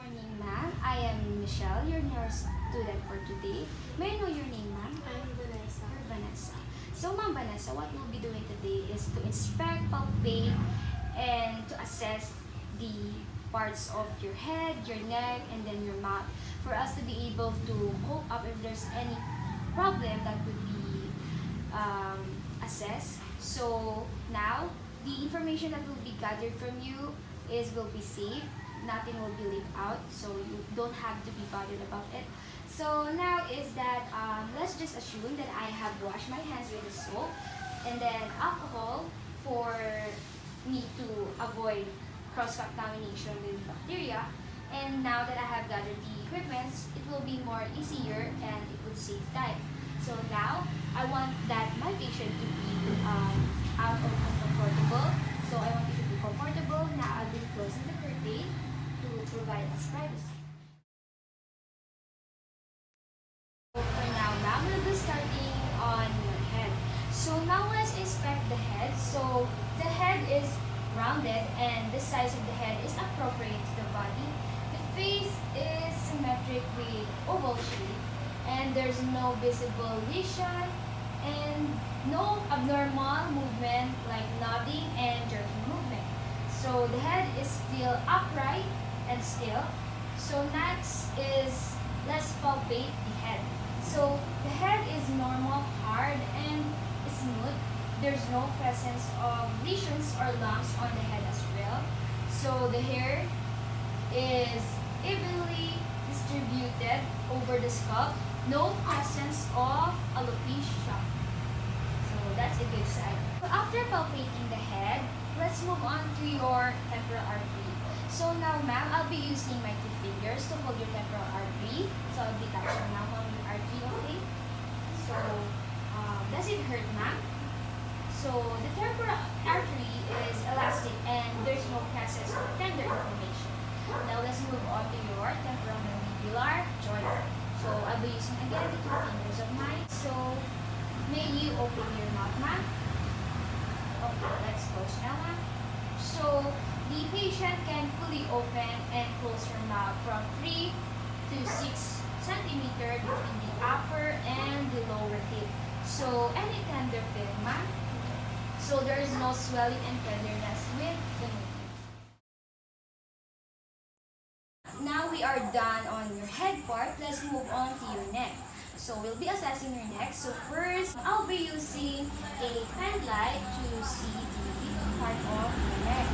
Morning, ma'am. I am Michelle, your nurse student for today. May I know your name, ma'am? I'm Vanessa. You're Vanessa. So, ma'am Vanessa, what we'll be doing today is to inspect, palpate, and to assess the parts of your head, your neck, and then your mouth for us to be able to cope up if there's any problem that could be assessed. So, now, the information that will be gathered from you will be safe. Nothing will be leaked out, so you don't have to be bothered about it. So now is that let's just assume that I have washed my hands with the soap and then alcohol for me to avoid cross-contamination with bacteria. And now that I have gathered the equipments, it will be more easier and it would save time. So now I want that my patient to be out of uncomfortable. So I want you to be comfortable. Now I'll be closing the curtain to provide us privacy. So for now, we'll be starting on your head. So now let's inspect the head. So the head is rounded and the size of the head is appropriate to the body. The face is symmetric with oval shape and there's no visible lesion and no abnormal movement like nodding and jerking movement. So the head is still upright and still. So next is let's palpate the head. So the head is normal, hard, and smooth. There's no presence of lesions or lumps on the head as well. So the hair is evenly distributed over the scalp. No presence of alopecia. So that's a good sign. So after palpating the head, let's move on to your temporal artery. So now, ma'am, I'll be using my 2 fingers to hold your temporal artery. So I'll be touching now on your artery, okay? So, does it hurt, ma'am? So the temporal artery is elastic and there's no presence of tender inflammation. Now let's move on to your temporal mandibular joint. So I'll be using again the 2 fingers of mine. So may you open your mouth, ma'am? Okay, let's close now, ma'am. So the patient can fully open and close her mouth from 3 to 6 centimeters between the upper and the lower teeth. So any tender feeling, ma'am? So there is no swelling and tenderness with the movement. Now we are done on your head part. Let's move on to your neck. So we'll be assessing your neck. So first, I'll be using a pen light to see the part of your neck,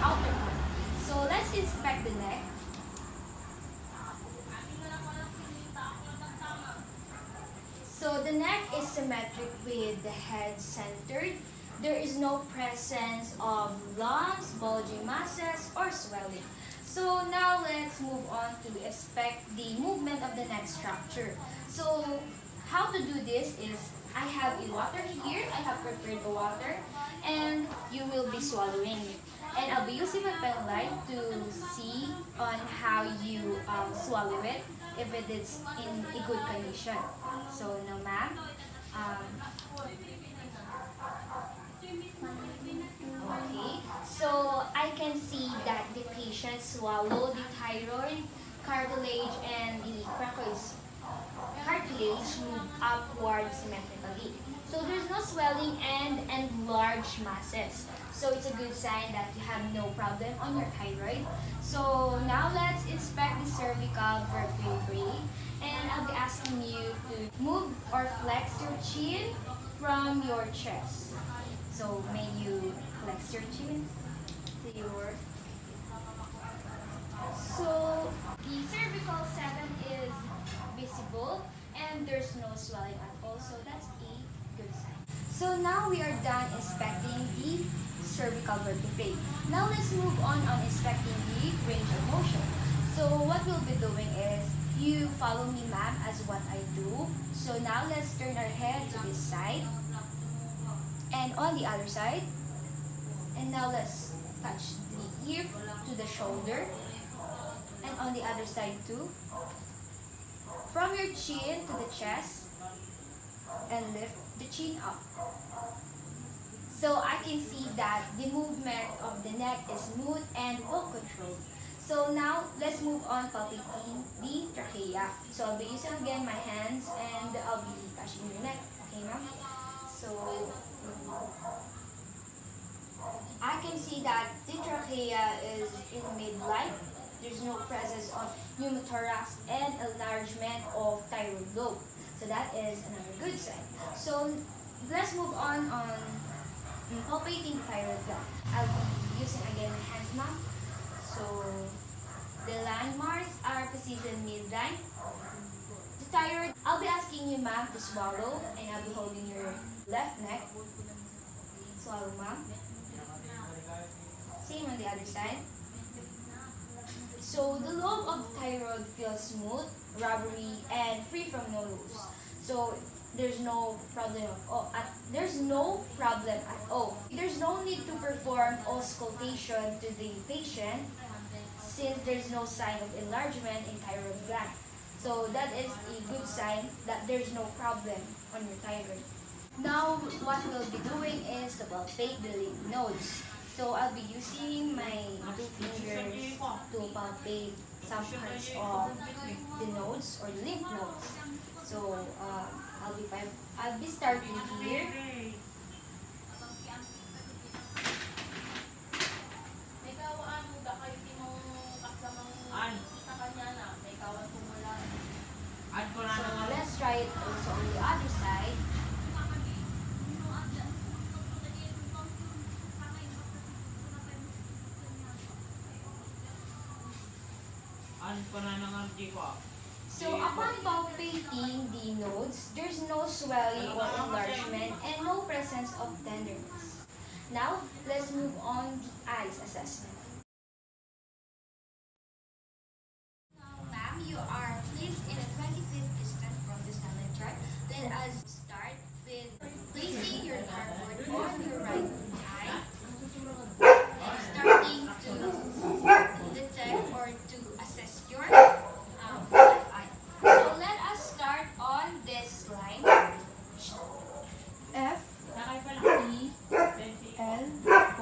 outer part. So let's inspect the neck. So the neck is symmetric with the head centered. There is no presence of lumps, bulging masses, or swelling. So now let's move on to inspect the movement of the neck structure. So how to do this is I have a water here. I have prepared a water and you will be swallowing it. And I'll be using my pen light to see on how you swallow it if it is in a good condition. So now, ma'am, okay, so I can see that the patient swallowed the thyroid, cartilage, and the cartilage move upward symmetrically. So there's no swelling and enlarged masses. So it's a good sign that you have no problem on your thyroid. So now let's inspect the cervical vertebrae. And I'll be asking you to move or flex your chin from your chest. So may you flex your chin to your. So the cervical 7 is visible and there's no swelling at all. So that's a good sign. So now we are done inspecting the cervical vertebrae. Now let's move on inspecting the range of motion. So what we'll be doing is you follow me, ma'am, as what I do. So now let's turn our head to this side and on the other side. And now let's touch the ear to the shoulder and on the other side too. From your chin to the chest and lift the chin up. So I can see that the movement of the neck is smooth and well controlled. So now, let's move on palpating the trachea. So I'll be using again my hands and I'll be touching your neck. Okay, ma'am? So, I can see that the trachea is in midline. There's no presence of pneumothorax and enlargement of thyroid lobe. So that is another good sign. So let's move on palpating the thyroid gland. I'll be using again my hands, ma'am. So the landmarks are positioned midline. The thyroid, I'll be asking you, ma'am, to swallow, and I'll be holding your left neck. Swallow, ma'am. Same on the other side. So the lobe of the thyroid feels smooth, rubbery, and free from nodule. So there's no problem at all. There's no need to perform auscultation to the patient since there's no sign of enlargement in thyroid gland. So that is a good sign that there's no problem on your thyroid. Now, what we'll be doing is to palpate the lymph nodes. So I'll be using my 2 fingers to palpate some parts of the nodes or the lymph nodes. So I'll be starting here. So let's try it also on the other side. So upon palpating the nodes, there's no swelling or enlargement and no presence of tenderness. Now, let's move on the eyes assessment. Now, ma'am, you are placed in a 20 feet distance from the Snellen chart. Let us start with placing your cardboard on your right eye and starting to detect or to assess your left eye. So let us start on this line. F E L O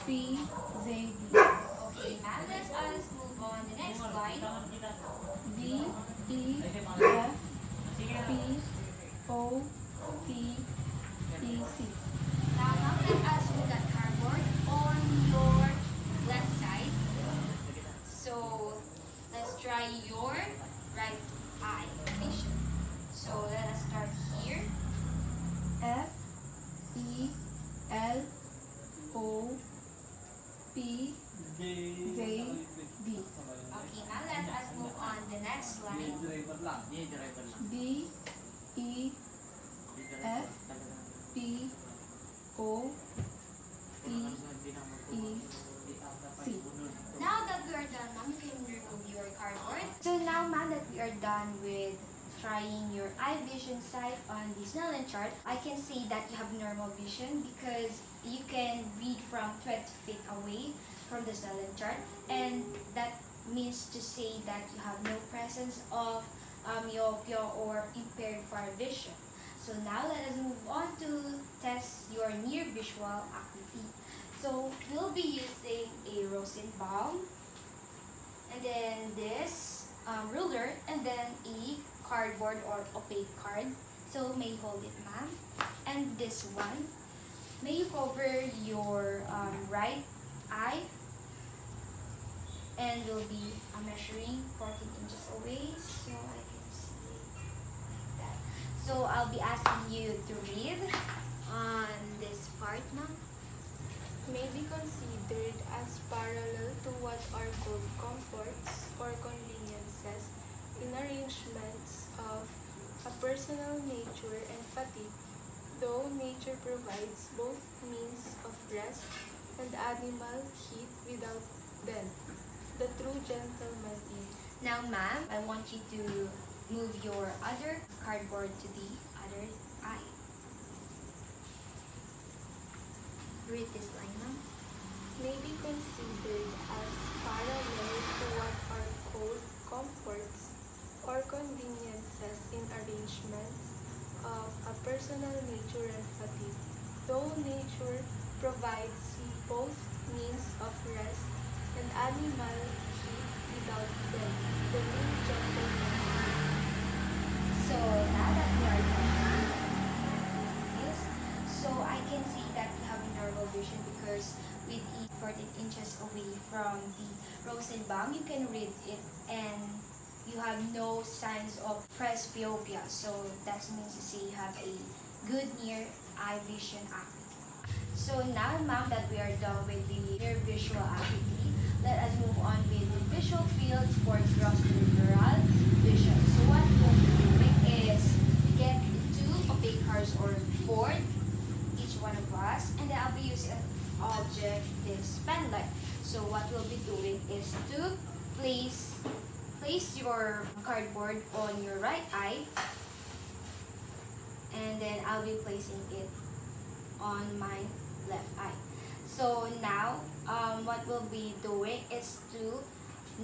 P Z D. Okay, ma'am, let us move on the next line. D E F P O T E C. Now let us move that cardboard on your left side. So let's try your right eye vision. So let us start here. F E L O P Z D. Okay, now let us move on the next line. D E F P O T E C. Now that we are done, ma'am, you can remove your cardboard. So now, ma'am, that we are done with trying your eye vision sight on the Snellen chart, I can see that you have normal vision because you can read from 20 feet away from the Snellen chart, and that means to say that you have no presence of myopia or impaired far vision. So now let us move on to test your near visual acuity. So we'll be using a Rosenbaum, and then this ruler, and then a cardboard or opaque card. So may you hold it, ma'am. And this one, may you cover your right eye, and we'll be measuring 14 inches away, so I can see that. So I'll be asking you to read on this part, ma'am. May be considered as parallel to what are called comforts or conveniences in arrangements of a personal nature and fatigue, though nature provides both means of rest and animal heat without them. The true gentleman is. Now, ma'am, I want you to move your other cardboard to the other eye. Read this line, ma'am. May be considered as parallel to what are called comforts or conveniences in arrangements of a personal nature and fatigue, though nature provides both means of rest an animal he without them, the main gentleman. So now that we are done, yes, so I can see that we have normal vision because with it 14 inches away from the Rosenbaum, you can read it and you have no signs of presbyopia. So that means to say you have a good near eye vision acuity. So now, ma'am, that we are done with the near visual acuity, let us move on with the visual fields for gross peripheral vision. So what we'll be doing is get two opaque cards or board, each one of us, and then I'll be using an object, this pen light. So what we'll be doing is to place your cardboard on your right eye, and then I'll be placing it on my left eye. So now, what we'll be doing is to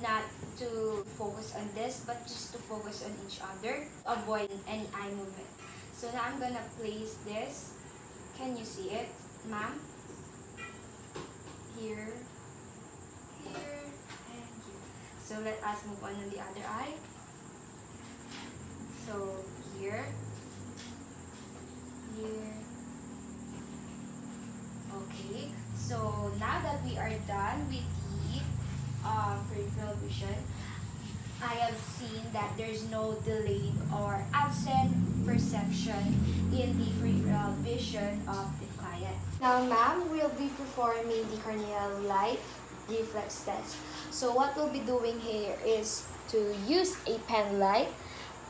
not to focus on this, but just to focus on each other, avoid any eye movement. So now I'm gonna place this. Can you see it, ma'am? Here, here, and here. So let us move on the other eye. So here, here. Okay, so now that we are done with the peripheral vision, I have seen that there's no delayed or absent perception in the peripheral vision of the client. Now, ma'am, we'll be performing the corneal light reflex test. So what we'll be doing here is to use a pen light,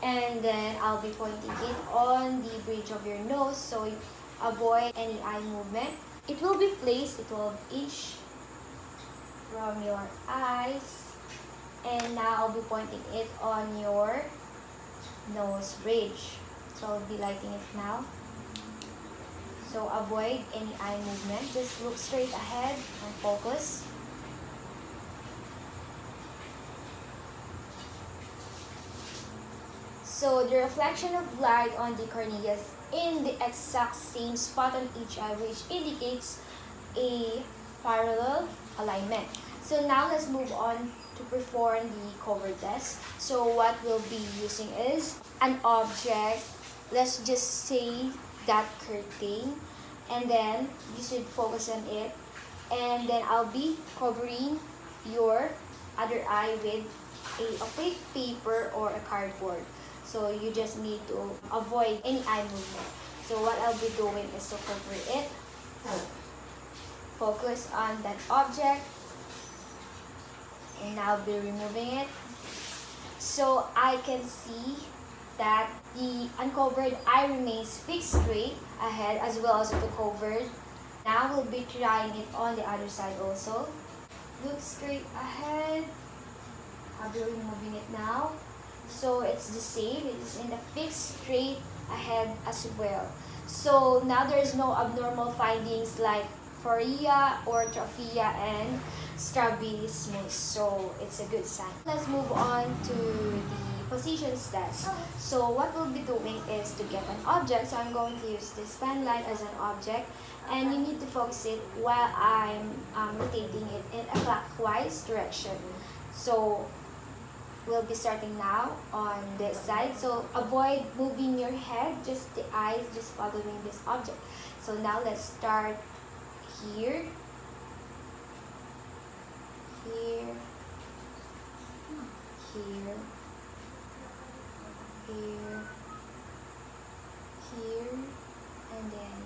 and then I'll be pointing it on the bridge of your nose so you avoid any eye movement. It will be placed 12 inch from your eyes, and now I'll be pointing it on your nose bridge. So I'll be lighting it now. So avoid any eye movement, just look straight ahead and focus. So the reflection of light on the cornea is in the exact same spot on each eye, which indicates a parallel alignment. So now let's move on to perform the cover test. So what we'll be using is an object. Let's just say that curtain, and then you should focus on it, and then I'll be covering your other eye with a opaque paper or a cardboard. So you just need to avoid any eye movement. So what I'll be doing is to cover it, focus on that object, and I'll be removing it. So I can see that the uncovered eye remains fixed straight ahead as well as the covered. Now we'll be trying it on the other side also. Look straight ahead. I'll be removing it now. So it's the same, it is in the fixed straight ahead as well. So now there is no abnormal findings like phoria or trophia and strabismus. So it's a good sign. Let's move on to the positions test. So what we'll be doing is to get an object. So I'm going to use this pen light as an object, and you need to focus it while I'm rotating it in a clockwise direction. So we'll be starting now on this side. So avoid moving your head, just the eyes, just following this object. So now let's start here, here, here, here, here, and then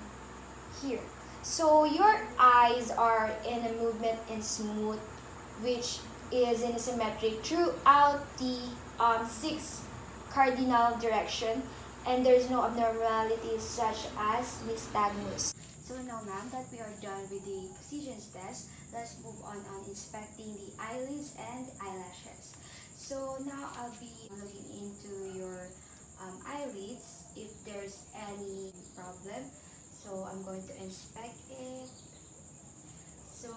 here. So your eyes are in a movement in smooth, which is in a symmetric throughout the 6 cardinal direction, and there's no abnormalities such as nystagmus. So now, ma'am, that we are done with the positions test, let's move on inspecting the eyelids and eyelashes. So now I'll be looking into your eyelids if there's any problem. So I'm going to inspect it. So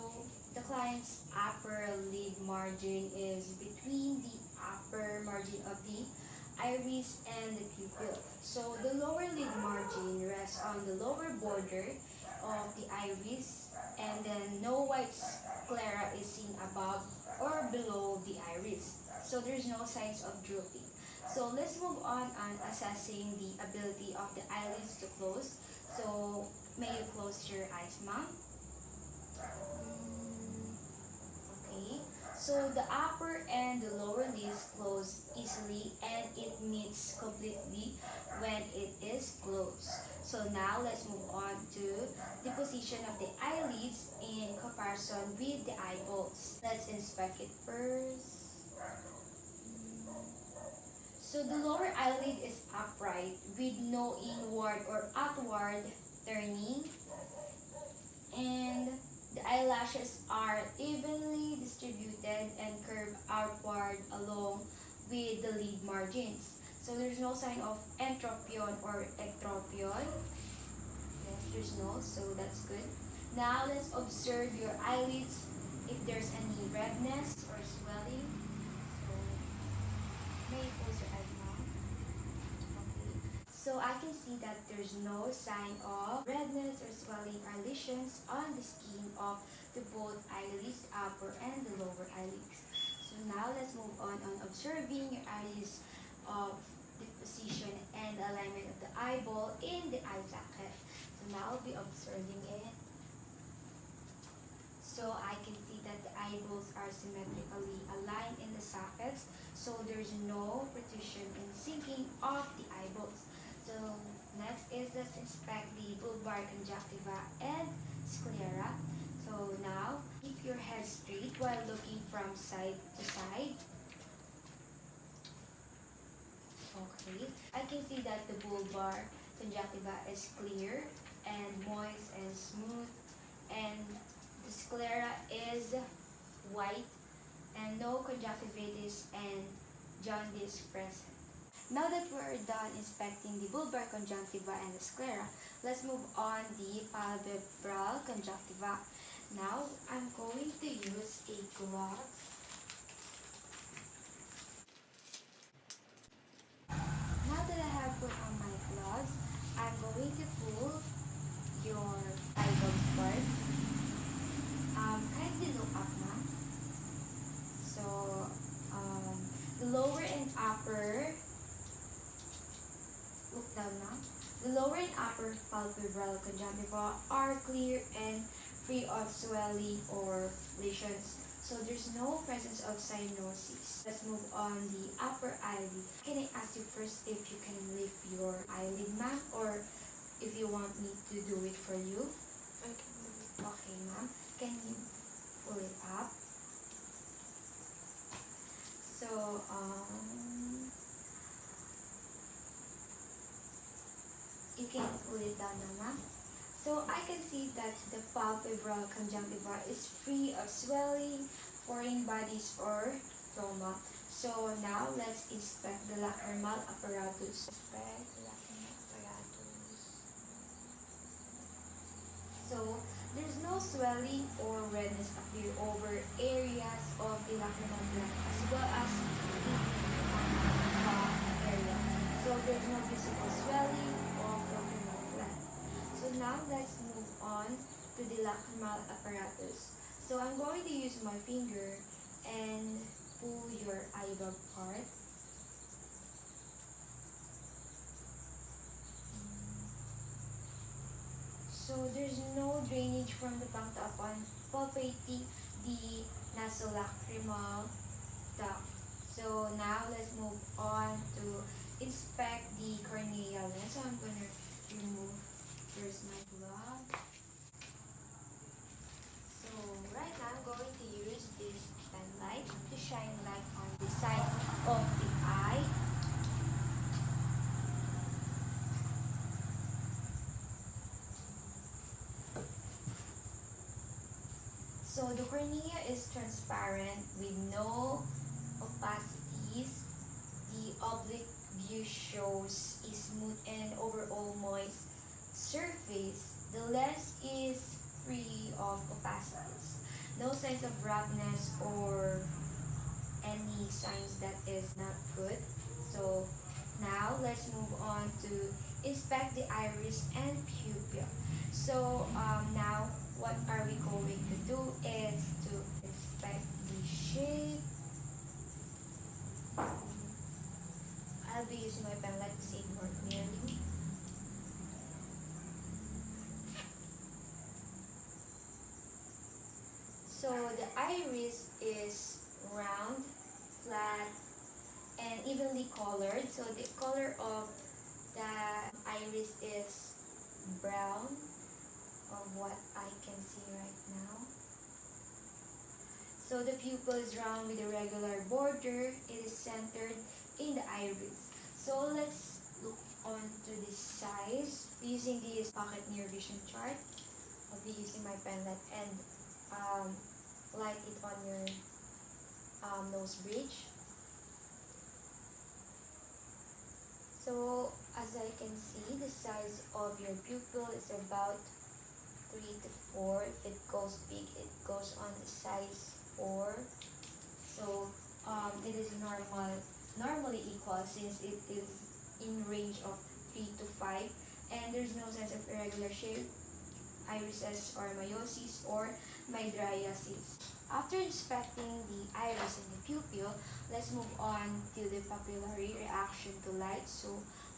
the client's upper lid margin is between the upper margin of the iris and the pupil. So the lower lid margin rests on the lower border of the iris and then no white sclera is seen above or below the iris. So there's no signs of drooping. So let's move on assessing the ability of the eyelids to close. So may you close your eyes, ma'am? Okay. So the upper and the lower lids close easily and it meets completely when it is closed. So now let's move on to the position of the eyelids in comparison with the eyeballs. Let's inspect it first. So the lower eyelid is upright with no inward or outward turning, and the eyelashes are evenly distributed and curve outward along with the lid margins. So there's no sign of entropion or ectropion. Yes, there's no, so that's good. Now let's observe your eyelids if there's any redness or swelling. So may you close your eyes now. Okay. So I can see that there's no sign of redness or swelling or lesions on the skin of the both eyelids, upper and the lower eyelids. So now let's move on observing your eyes of the position and alignment of the eyeball in the eye socket. So now I'll be observing it. So I can see that the eyeballs are symmetrically aligned in the sockets. So there's no protrusion and sinking of the eyeballs. So next is let's inspect the bulbar conjunctiva and sclera. So now keep your head straight while looking from side to side. Okay, I can see that the bulbar conjunctiva is clear and moist and smooth, and the sclera is white and no conjunctivitis and jaundice present. Now that we're done inspecting the bulbar conjunctiva and the sclera, let's move on the palpebral conjunctiva. Now I'm going to use a glove. Now that I have put on my gloves, I'm going to pull your eyeball part. Kindly look up, ma'am. So, the lower and upper, look down now. The lower and upper palpebral conjunctiva are clear and free of swelling or lesions. So there's no presence of cyanosis. Let's move on the upper eyelid. Can I ask you first if you can lift your eyelid, ma'am, or if you want me to do it for you? I can do it. Okay, ma'am. Can you pull it up? So, you can pull it down now, ma'am. So I can see that the palpebral conjunctiva is free of swelling, foreign bodies, or trauma. So now let's inspect the lacrimal apparatus. Inspect the lacrimal apparatus. So there's no swelling or redness appear over areas of the lacrimal gland as well as the area. So there's no visible swelling of lacrimal gland. So now let's move on to the lacrimal apparatus. So I'm going to use my finger and pull your eyeball part. So there's no drainage from the tongue upon palpating the nasolacrimal duct. So now let's move on to inspect the corneal lens. So I'm gonna remove first my glove. So right now I'm going to use this pen light to shine light on the side of the eye. So the cornea is transparent with no opacities. The oblique view shows a smooth and overall moist surface. The lens is free of opacities. No signs of roughness or any signs that is not good. So now let's move on to inspect the iris and pupil. So now what are we going to do is to inspect the shape. I'll be using my pen light to see it more clearly. So the iris is round, flat, and evenly colored. So the color of the iris is brown, of what I can see right now. So the pupil is round with a regular border. It is centered in the iris. So let's look onto the size using this pocket near vision chart. I'll be using my pen and light it on your nose bridge. So as I can see, the size of your pupil is about 3 to 4. If it goes big, it goes on the size 4. So it is normally equal since it is in range of 3 to 5, and there's no sense of irregular shape, irises or meiosis or mydriasis. After inspecting the iris and the pupil, let's move on to the papillary reaction to light. So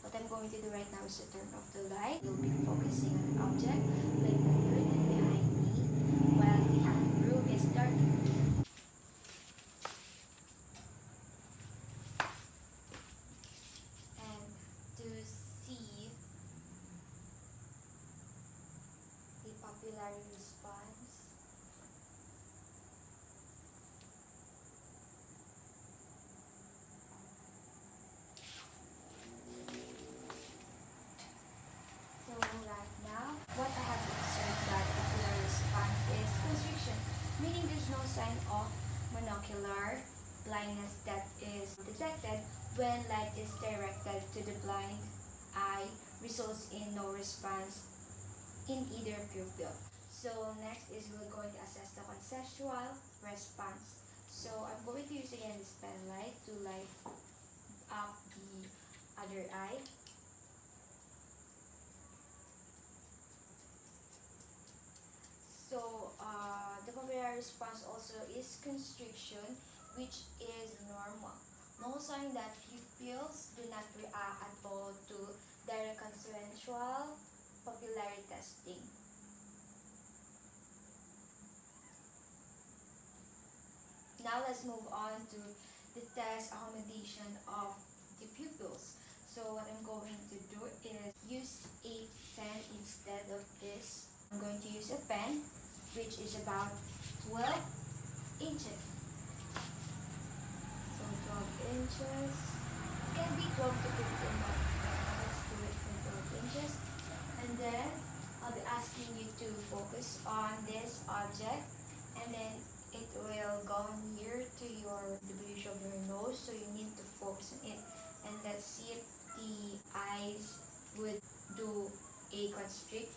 what I'm going to do right now is to turn off the light. You'll be focusing on an object like the curtain behind me while the room is dark. And to see the papillary response, so right now, what I have observed that papillary response is constriction, meaning there's no sign of monocular blindness that is detected when light is directed to the blind eye, results in no response in either pupil. So next is we're going to assess the conceptual response. So I'm going to use again this pen light to light up the other eye. So the papillary response also is constriction, which is normal. No sign that pupils do not react at all to direct consensual papillary testing. Now let's move on to the test accommodation of the pupils. So what I'm going to do is use a pen instead of this. I'm going to use a pen which is about 12 inches. So 12 inches. It can be 12 to 15, but let's do it for 12 inches. And then I'll be asking you to focus on this object, and then it will go near to the bridge of your nose, so you need to focus on it. And let's see if the eyes would do a constrict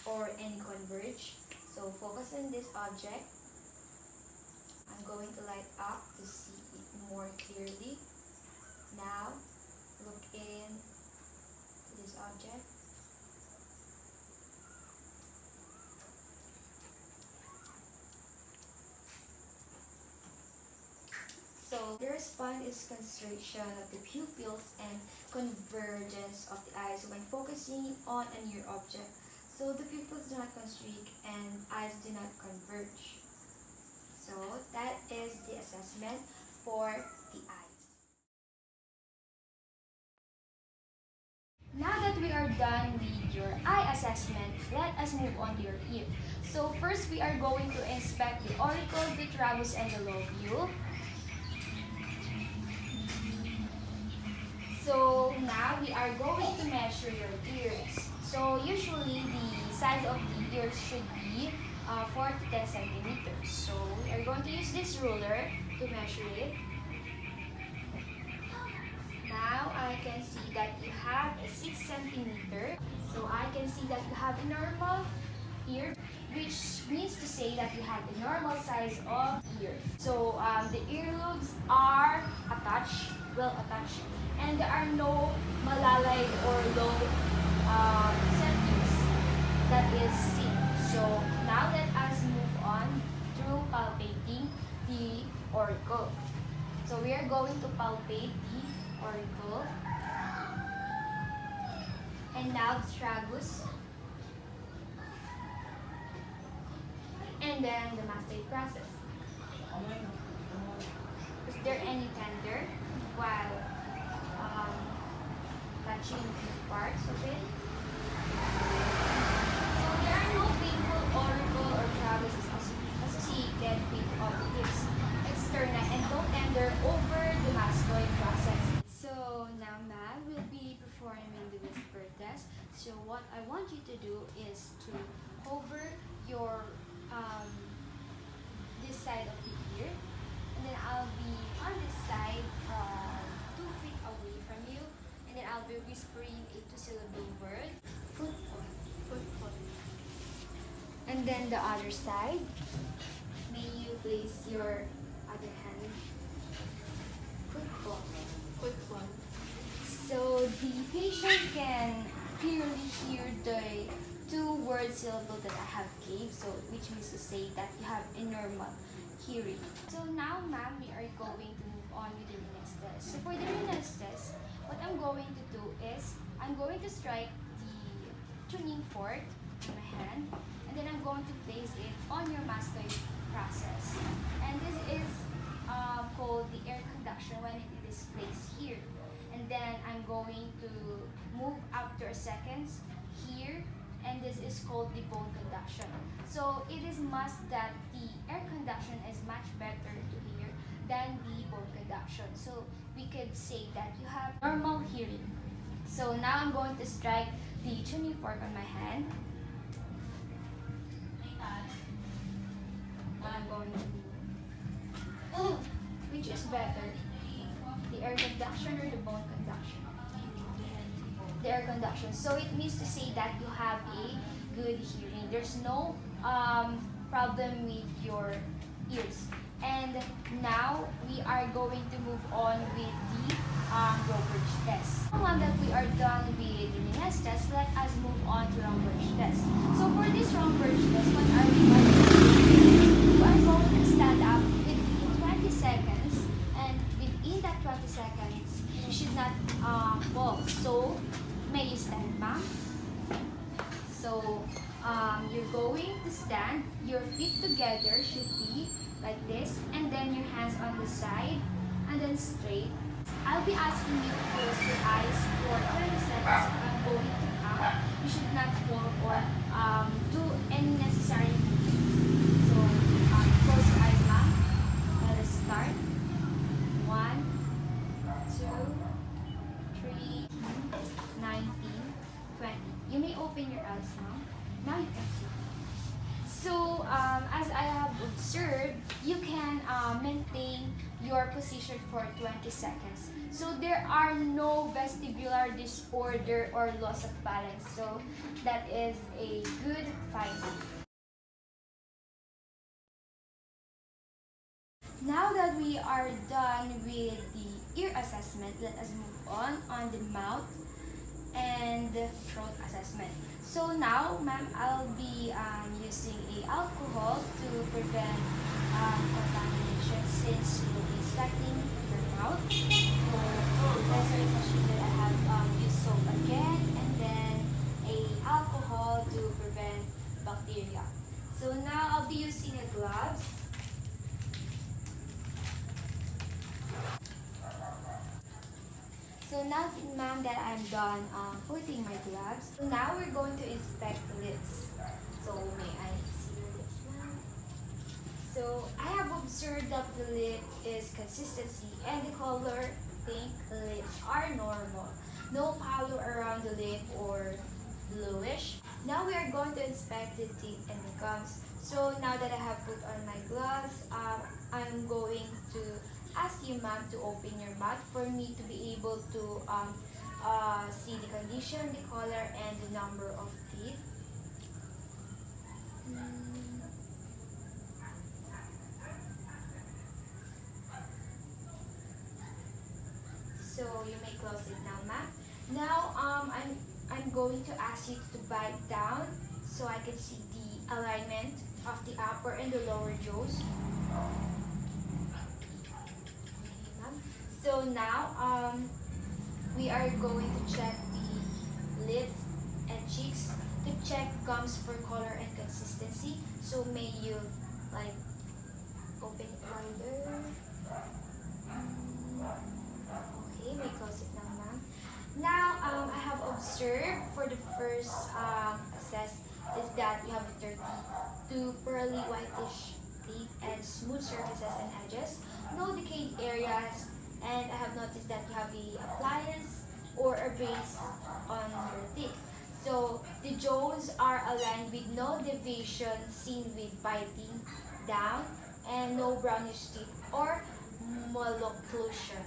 or any converge. So focus on this object. I'm going to light up to see it more clearly. Now look in this object. So the response is constriction of the pupils and convergence of the eyes when focusing on a near object. So the pupils do not constrict and eyes do not converge. So that is the assessment for the eyes. Now that we are done with your eye assessment, let us move on to your ear. So first we are going to inspect the auricle, the tragus, and the lobule. So now we are going to measure your ears. So usually the size of the ears should be 4 to 10 centimeters. So we are going to use this ruler to measure it. Now I can see that you have a 6 centimeter. So I can see that you have a normal ear, which means to say that you have a normal size of ear. So the earlobes are attached, well attached, and there are no malalay or low centers that is seen. So now the auricle. So we are going to palpate the auricle. And now the tragus. And then the mastoid process. Is there any tender while touching the parts of it? So there are no painful auricle or tragus associated with objects external and no tender over the mastoid process. So now ma'am will be performing the whisper test. So what I want you to do is to hover your this side of the ear, and then I'll be on this side 2 feet away from you, and then I'll be whispering a 2-syllable word, football, football. And then the other side, may you place your other hand, football, football. So the patient can clearly hear the 2-word syllable that I have gave, so which means to say that you have a normal hearing. So now ma'am, we are going to move on with the renal test. So for the renal test, what I'm going to do is I'm going to strike the tuning fork in my hand, and then I'm going to place it on your mastoid process. And this is called the air conduction when it is placed here. And then I'm going to move after seconds here, and this is called the bone conduction. So it is must that the air conduction is much better to hear than the bone conduction. So we could say that you have normal hearing. So now I'm going to strike the tuning fork on my hand. I'm going to, which is better, the air conduction or the bone conduction? The air conduction. So it means to say that you have a good hearing. There's no problem with your ears. And now we are going to move on with the Roberts test. Now that we are done with the Nines test, let us move on to Roberts test. So for this Roberts test, what are we going to do? We are going to stand up within 20 seconds, and within that 20 seconds, you should not fall. So may you stand, ma'am? So, you're going to stand, your feet together should be like this, and then your hands on the side, and then straight. I'll be asking you to close your eyes for 20 seconds. I'm going to count. You should not fall or do any necessary movements. So, close your eyes, ma'am. Let us start. 1, 2, 3, 19, 20. You may open your eyes now. Now you can see. So, as I have observed, you can maintain your position for 20 seconds. So, there are no vestibular disorder or loss of balance. So, that is a good finding. Now that we are done with the ear assessment, let us move on the mouth and the throat assessment. So now, ma'am, I'll be using a alcohol to prevent contamination since you will be sucking your mouth. So lesser session that I have used soap again, and then a alcohol to prevent bacteria. So now I'll be using a gloves. So now, ma'am, that I'm done putting my gloves, so now we're going to inspect the lips. So may I see your lips, ma'am? So I have observed that the lip is consistency and the color pink lips are normal. No pallor around the lip or bluish. Now we are going to inspect the teeth and the gums. So now that I have put on my gloves, I'm going to ask you, ma'am, to open your mouth for me to be able to see the condition, the color, and the number of teeth. So you may close it now, ma'am. Now I'm going to ask you to bite down so I can see the alignment of the upper and the lower jaws. So now we are going to check the lips and cheeks to check gums for color and consistency. So may you like open it wider. Okay, we close it now, ma'am. Now I have observed for the first assess is that you have 32 pearly whitish teeth and smooth surfaces and edges, no decayed areas, and I have noticed that you have the appliance or a brace on your teeth. So the jaws are aligned with no deviation seen with biting down and no brownish teeth or malocclusion.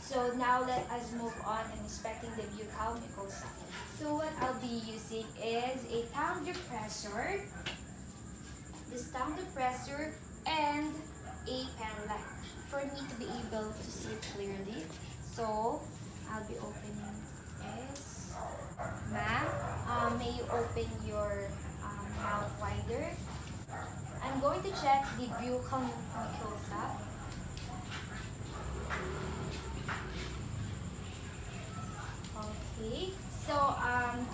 So now let us move on and inspecting the buccal mucosa. So what I'll be using is a tongue depressor, this tongue depressor, and a pen light for me to be able to see clearly. So I'll be opening this. Ma'am, may you open your mouth wider. I'm going to check the buccal mucosa. Okay, so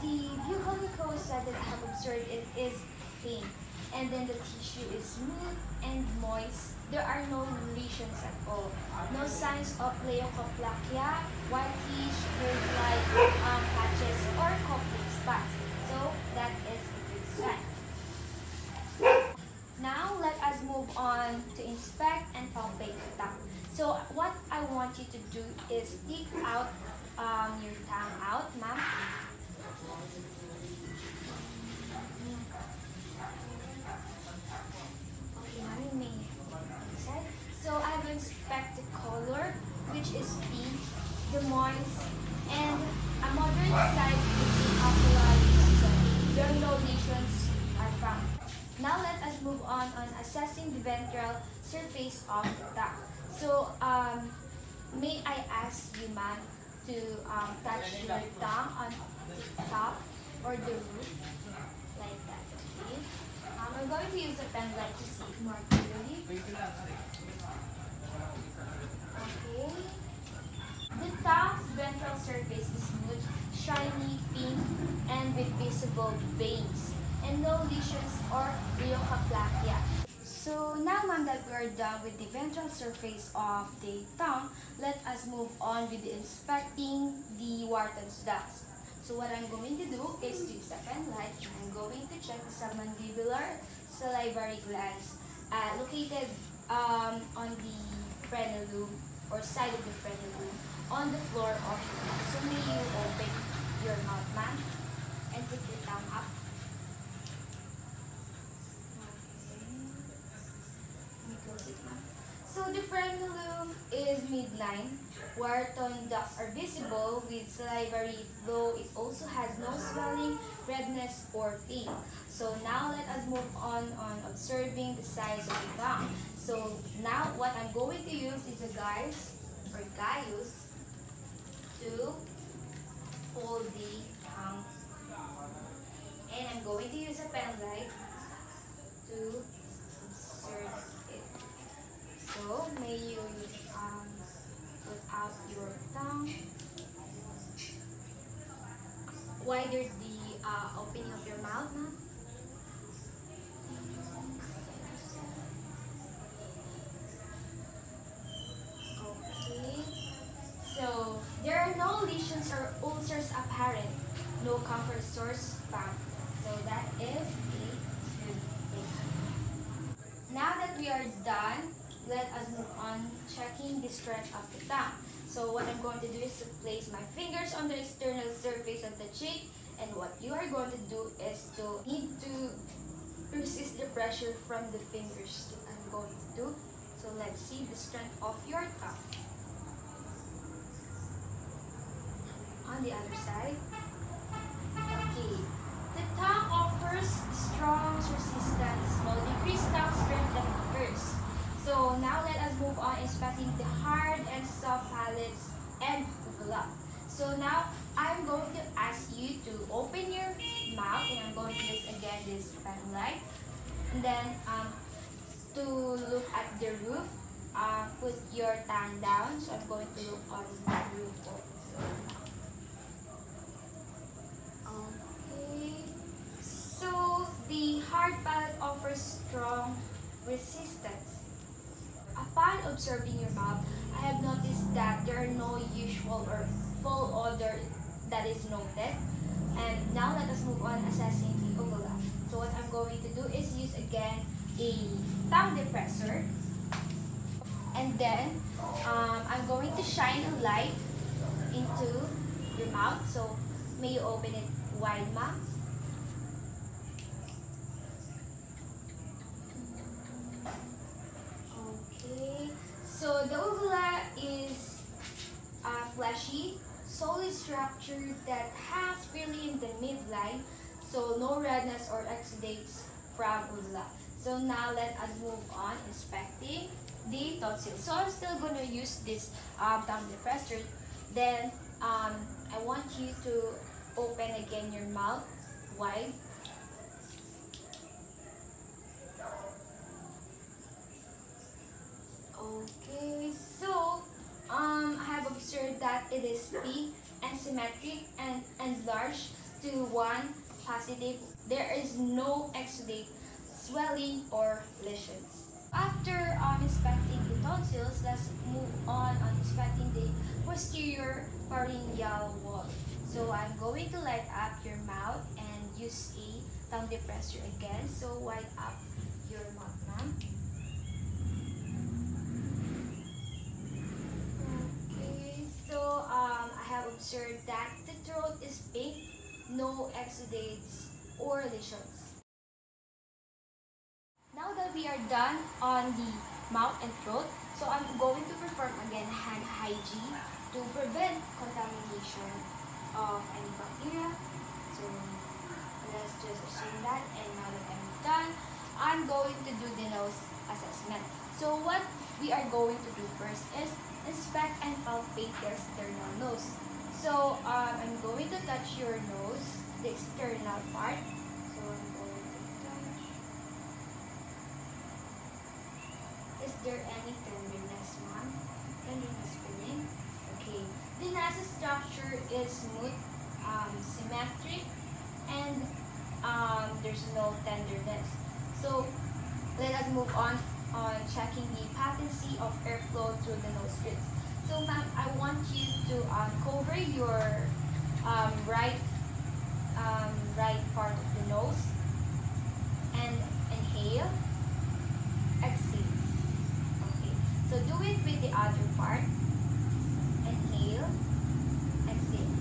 the buccal mucosa that I have observed it is clean, and then the tissue is smooth and moist. There are no lesions at all. No signs of leukoplakia, whitish, hair-like patches, or copic spots. So that is a good sign. Now let us move on to inspect and palpate the tongue. So what I want you to do is stick out your tongue out, ma'am. Okay, ma'am, you may inside. So I will inspect the color, which is pink, the moist, and a moderate size between ocular lesions. There are no lesions are found. Now let us move on assessing the ventral surface of the tongue. So may I ask you, ma'am, to touch your tongue on the top or the roof, like that, okay? I'm going to use a pen light to see it more clearly. Okay. The tongue's ventral surface is smooth, shiny, pink, and with visible veins, and no lesions or leukoplakia. So now, ma'am, that we are done with the ventral surface of the tongue, let us move on with inspecting the Wharton's dust. So what I'm going to do is to use a pen light. I'm going to check the submandibular salivary glands located on the frenulum or side of the frenulum on the floor of your mouth. So may you open your mouth, ma'am, and put your tongue up. So the frenulum is midline. Wharton ducts are visible with salivary flow. It also has no swelling, redness, or pain. So now let us move on observing the size of the tongue. So now what I'm going to use is a guise or gaius to hold the tongue. And I'm going to use a pen light to observe it. So may you put out your tongue, wider the opening of your mouth, ma'am. Okay. So there are no lesions or ulcers apparent, no comfort sores found. So that is a good thing. Now that we are done, let us move on checking the strength of the tongue. So what I'm going to do is to place my fingers on the external surface of the cheek, and what you are going to do is to need to resist the pressure from the fingers. So I'm going to do. So let's see the strength of your tongue. On the other side. Okay. The tongue offers strong resistance, no decreased tongue strength than first. So now let us move on inspecting the hard and soft palates and uvula. So now I'm going to ask you to open your mouth, and I'm going to use again this pen light. And then to look at the roof put your tongue down. So I'm going to look on the roof. Okay. So the hard palate offers strong resistance. Upon observing your mouth, I have noticed that there are no usual or full odor that is noted. And now let us move on assessing the overlap. So what I'm going to do is use again a tongue depressor. And then I'm going to shine a light into your mouth. So may you open it wide, ma'am. Okay. So the uvula is fleshy, solid structure that has really in the midline, so no redness or exudates from uvula. So now let us move on inspecting the tonsil. So I'm still going to use this tongue depressor. Then I want you to open again your mouth wide. Okay, so I have observed that it is big and symmetric and large to one positive. There is no exudate, swelling, or lesions. After inspecting the tonsils, let's move on inspecting the posterior pharyngeal wall. So I'm going to light up your mouth and use a tongue depressor again. So wide up your mouth, ma'am. Okay, so I have observed that the throat is pink, no exudates or lesions. Now that we are done on the mouth and throat, so I'm going to perform again hand hygiene to prevent contamination of any bacteria. So let's just assume that, and now that I'm done, I'm going to do the nose assessment. So what we are going to do first is inspect and palpate the external nose. So I'm going to touch your nose, the external part. So I'm going to touch. Is there any tenderness, ma'am? Tenderness feeling? Okay. The nasal structure is smooth, symmetric, and there's no tenderness. So let us move on checking the patency of airflow through the nose ribs. So ma'am, I want you to cover your right part of the nose and inhale, exhale. Okay, so do it with the other part. Inhale, exhale.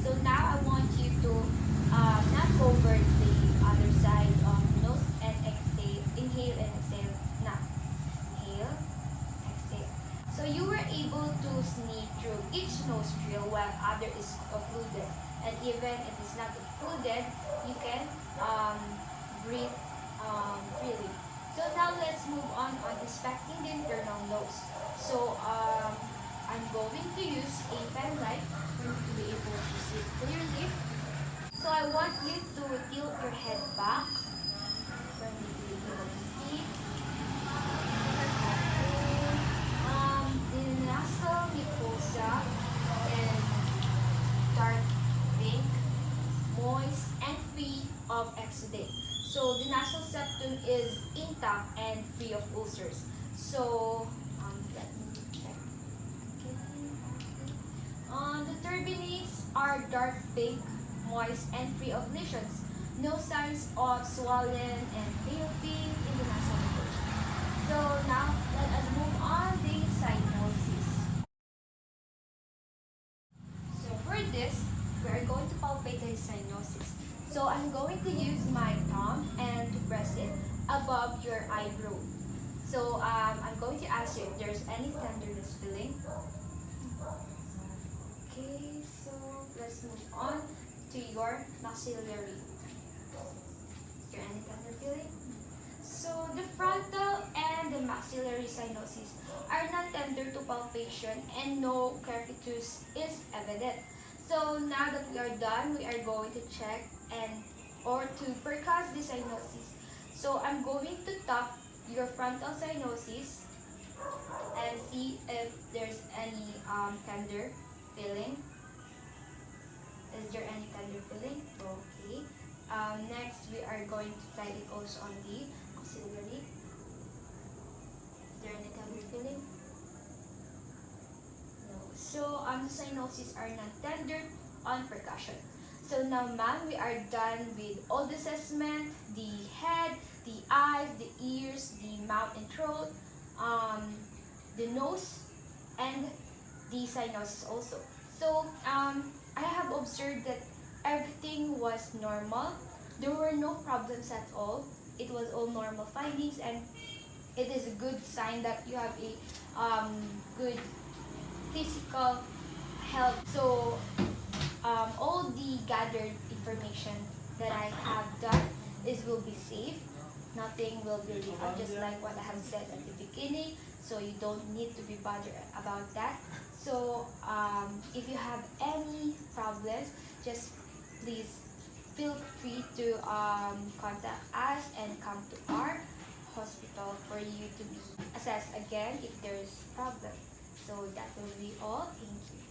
So now I want you to not cover the other side of the nose and exhale, inhale and exhale now. Inhale, exhale. So you were able to sneak through each nostril while other is occluded. And even if it's not occluded, you can breathe freely. So now let's move on inspecting the internal nose. So I'm going to use a pen light for you to be able to see clearly. So I want you to tilt your head back for me to be able to see. The nasal mucosa is dark pink, moist, and free of exudate. So the nasal septum is intact and free of ulcers. So let me check. Okay. The turbinates are dark pink, moist, and free of lesions. No signs of swollen and pale pink in the nasal mucosa. So now let us move on the cyanosis. So for this, we are going to palpate the cyanosis. So I'm going to use my thumb and to press it above your eyebrow. So I'm going to ask you if there's any tenderness feeling. Okay, so let's move on to your maxillary. Is there any tender feeling? So the frontal and the maxillary cyanosis are not tender to palpation and no crepitus is evident. So now that we are done, we are going to check or to percuss the cyanosis. So I'm going to tap your frontal cyanosis and see if there's any tender feeling. Is there any tender feeling? Okay. Next, we are going to try it also on the auxiliary. Is there any tender feeling? No. So, the cyanosis are not tender on percussion. So now, ma'am, we are done with all the assessment, the head, the eyes, the ears, the mouth and throat, the nose, and the cyanosis also. So I have observed that everything was normal. There were no problems at all. It was all normal findings, and it is a good sign that you have a good physical health. So all the gathered information that I have done is will be safe. Nothing will be legal, just like what I have said at the beginning. So you don't need to be bothered about that. So if you have any problems, just please feel free to contact us and come to our hospital for you to be assessed again if there is problem. So that will be all. Thank you.